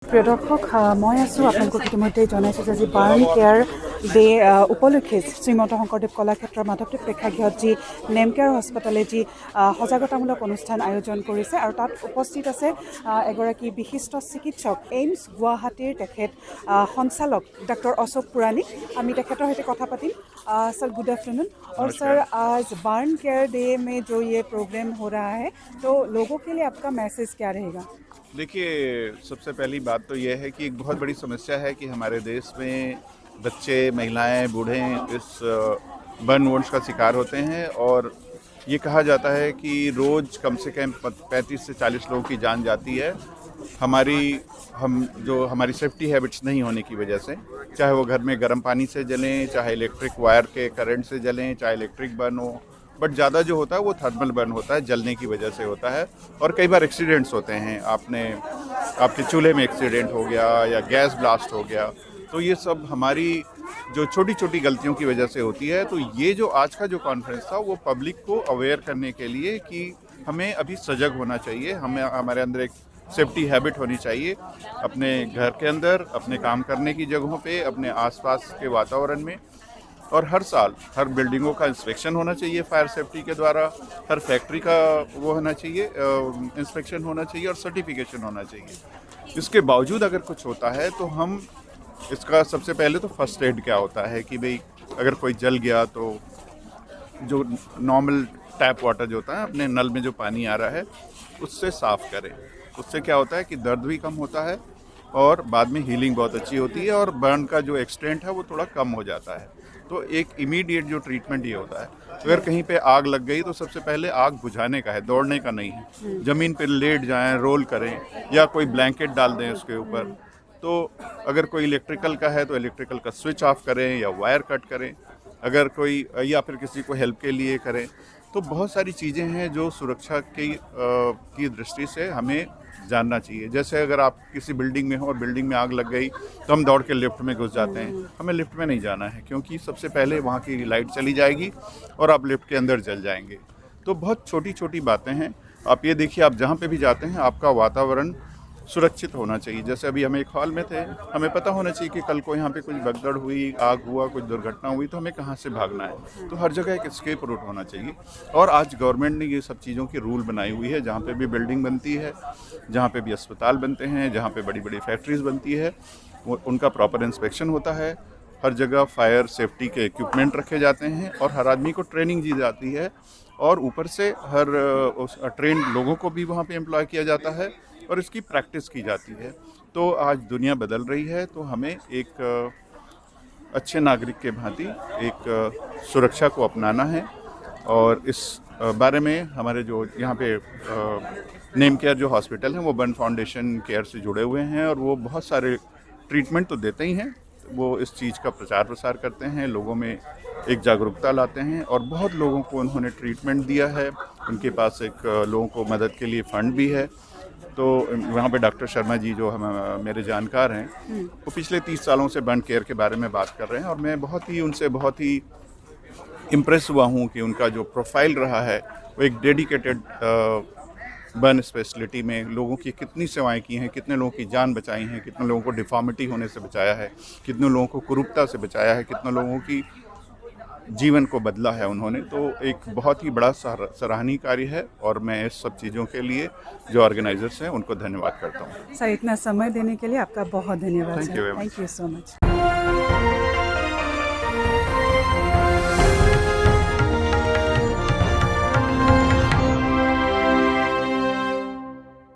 প্ৰিয় দৰ্শক মই আছোঁ আপোনালোকক ইতিমধ্যে জনাইছোঁ যে আজি বাৰ্ণ কেয়াৰ ডে উপলক্ষে শ্ৰীমন্ত শংকৰদেৱ কলাক্ষেত্ৰৰ মাধৱদেৱ প্ৰেক্ষাগৃহত যি নেম কেয়াৰ হস্পিটেলে যি সজাগতামূলক অনুষ্ঠান আয়োজন কৰিছে আৰু তাত উপস্থিত আছে এগৰাকী বিশিষ্ট চিকিৎসক এইমছ গুৱাহাটীৰ তেখেত সঞ্চালক ডক্টৰ অশোক পুৰাণিক। আমি তেখেতৰ সৈতে কথা পাতিম। Sir good afternoon. और सर आज बर्न केयर डे में जो ये प्रोग्राम हो रहा है तो लोगों के लिए आपका मैसेज क्या रहेगा? देखिए, सबसे पहली बात तो यह है कि एक बहुत बड़ी समस्या है कि हमारे देश में बच्चे, महिलाएं, बूढ़े इस बर्न वुंड्स का शिकार होते हैं और ये कहा जाता है कि रोज़ कम से कम 35 से 40 लोगों की जान जाती है हमारी सेफ्टी हैबिट्स नहीं होने की वजह से। चाहे वो घर में गर्म पानी से जलें, चाहे इलेक्ट्रिक वायर के करंट से जलें, चाहे इलेक्ट्रिक बर्न हो, बट ज़्यादा जो होता है वो थर्मल बर्न होता है, जलने की वजह से होता है। और कई बार एक्सीडेंट्स होते हैं, आपके चूल्हे में एक्सीडेंट हो गया या गैस ब्लास्ट हो गया, तो ये सब हमारी जो छोटी छोटी गलतियों की वजह से होती है। तो ये जो आज का जो कॉन्फ्रेंस था वो पब्लिक को अवेयर करने के लिए कि हमें अभी सजग होना चाहिए, हमें हमारे अंदर एक सेफ्टी हैबिट होनी चाहिए अपने घर के अंदर, अपने काम करने की जगहों पे, अपने आसपास के वातावरण में। और हर साल हर बिल्डिंगों का इंस्पेक्शन होना चाहिए फायर सेफ्टी के द्वारा, हर फैक्ट्री का वो होना चाहिए इंस्पेक्शन होना चाहिए और सर्टिफिकेशन होना चाहिए। इसके बावजूद अगर कुछ होता है तो हम इसका सबसे पहले तो फर्स्ट एड क्या होता है कि भाई अगर कोई जल गया तो जो नॉर्मल टैप वाटर जो होता है, अपने नल में जो पानी आ रहा है उससे साफ़ करें। उससे क्या होता है कि दर्द भी कम होता है और बाद में हीलिंग बहुत अच्छी होती है और बर्न का जो एक्सटेंट है वो थोड़ा कम हो जाता है। तो एक इमीडिएट जो ट्रीटमेंट ये होता है, अगर कहीं पे आग लग गई तो सबसे पहले आग बुझाने का है, दौड़ने का नहीं है। ज़मीन पे लेट जाएं, रोल करें या कोई ब्लैंकेट डाल दें उसके ऊपर। तो अगर कोई इलेक्ट्रिकल का है तो इलेक्ट्रिकल का स्विच ऑफ करें या वायर कट करें, अगर कोई या फिर किसी को हेल्प के लिए करें। तो बहुत सारी चीज़ें हैं जो सुरक्षा की दृष्टि से हमें जानना चाहिए। जैसे अगर आप किसी बिल्डिंग में हो और बिल्डिंग में आग लग गई तो हम दौड़ के लिफ्ट में घुस जाते हैं। हमें लिफ्ट में नहीं जाना है क्योंकि सबसे पहले वहाँ की लाइट चली जाएगी और आप लिफ्ट के अंदर जल जाएंगे। तो बहुत छोटी छोटी बातें हैं। आप ये देखिए, आप जहाँ पे भी जाते हैं आपका वातावरण सुरक्षित होना चाहिए। जैसे अभी हम एक हॉल में थे, हमें पता होना चाहिए कि कल को यहाँ पे कुछ भगदड़ हुई, आग हुआ, कुछ दुर्घटना हुई तो हमें कहाँ से भागना है। तो हर जगह एक एस्केप रूट होना चाहिए। और आज गवर्नमेंट ने ये सब चीज़ों की रूल बनाई हुई है। जहाँ पे भी बिल्डिंग बनती है, जहाँ पे भी अस्पताल बनते हैं, जहाँ पे बड़ी बड़ी फैक्ट्रीज बनती है, उनका प्रॉपर इंस्पेक्शन होता है। हर जगह फायर सेफ्टी के इक्विपमेंट रखे जाते हैं और हर आदमी को ट्रेनिंग दी जाती है और ऊपर से हर ट्रेंड लोगों को भी वहाँ पे एम्प्लॉय किया जाता है और इसकी प्रैक्टिस की जाती है। तो आज दुनिया बदल रही है, तो हमें एक अच्छे नागरिक के भांति एक सुरक्षा को अपनाना है। और इस बारे में हमारे जो यहाँ पे नेम केयर जो हॉस्पिटल है वो बर्न फाउंडेशन केयर से जुड़े हुए हैं और वो बहुत सारे ट्रीटमेंट तो देते ही हैं, वो इस चीज़ का प्रचार प्रसार करते हैं, लोगों में एक जागरूकता लाते हैं और बहुत लोगों को उन्होंने ट्रीटमेंट दिया है। उनके पास एक लोगों को मदद के लिए फ़ंड भी है। तो वहाँ पे डॉक्टर शर्मा जी जो हम मेरे जानकार हैं, वो पिछले 30 सालों से बर्न केयर के बारे में बात कर रहे हैं और मैं उनसे बहुत ही इम्प्रेस हुआ हूँ कि उनका जो प्रोफाइल रहा है वो एक डेडिकेटेड बर्न स्पेशलिटी में लोगों की कितनी सेवाएं की हैं, कितने लोगों की जान बचाई हैं, कितने लोगों को डिफॉर्मिटी होने से बचाया है, कितने लोगों को कुरूपता से बचाया है, कितने लोगों की जीवन को बदला है उन्होंने। तो एक बहुत ही बड़ा सराहनीय कार्य है और मैं इस सब चीज़ों के लिए जो ऑर्गेनाइजर्स हैं उनको धन्यवाद करता हूँ। सर, इतना समय देने के लिए आपका बहुत धन्यवाद। Thank you so much.